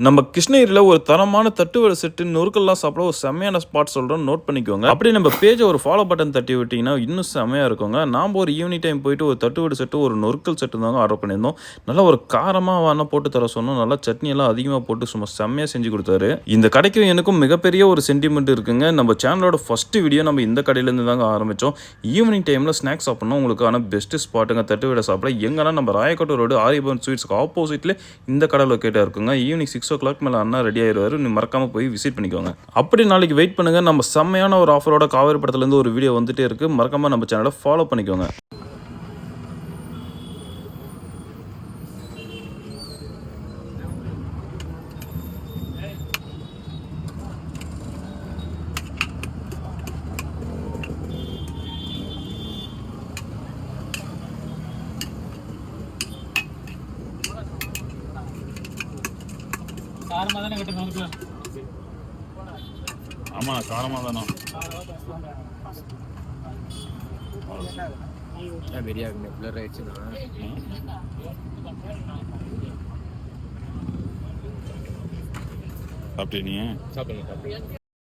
நம்ம கிருஷ்ணகிரியில் ஒரு தரமான தட்டுவடை செட்டு நொறுக்கெல்லாம் சாப்பிட ஒரு செம்மையான ஸ்பாட் சொல்கிறோம், நோட் பண்ணிக்கோங்க. அப்படி நம்ம பேஜை ஒரு ஃபாலோ பட்டன் தட்டி விட்டிங்கன்னா இன்னும் செம்மையாக இருக்குங்க. நாம் ஒரு ஈவினிங் டைம் போயிட்டு ஒரு தட்டுவடை செட்டு ஒரு நொறுக்கல் செட்டு தாங்க ஆர்டர் பண்ணியிருந்தோம். நல்லா ஒரு காரமாக வேணால் போட்டு தர சொன்னோம். நல்லா சட்னி எல்லாம் அதிகமாக போட்டு சும்மா செம்மையாக செஞ்சு கொடுத்தாரு. இந்த கடைக்கும் எனக்கும் மிகப்பெரிய ஒரு சென்டிமெண்ட் இருக்குங்க. நம்ம சேனலோட ஃபர்ஸ்ட் வீடியோ நம்ம இந்த கடையிலேருந்து தாங்க ஆரம்பித்தோம். ஈவினிங் டைமில் ஸ்நாக்ஸ் சாப்பிட்ணும் உங்களுக்கான பெஸ்ட்டு ஸ்பாட்டுங்க தட்டுவடை சாப்பிட. எங்கன்னா நம்ம ராயக்கோட்டை ரோடு ஆரியபவன் ஸ்வீட்ஸ்க்கு ஆப்போசிட்ல இந்த கடை லொக்கேட்டாக இருக்குங்க. ஈவினிங் 6 o'clock மேலே அண்ணா ரெடி ஆயிடுவார். நீ மறக்காமல் போய் விசிட் பண்ணிக்கோங்க. அப்படி நாளைக்கு வெயிட் பண்ணுங்க. நம்ம செம்மையான ஒரு ஆஃபரோட காவேரி படத்துலேருந்து ஒரு வீடியோ வந்துட்டே இருக்கு. மறக்காம நம்ம சேனலை ஃபாலோ பண்ணிக்கோங்க. ஆமா, காரமா தானே பெரிய பிளர் ஆயிடுச்சுன்னா சாப்பிட்டீங்க. சாப்பிடுங்க.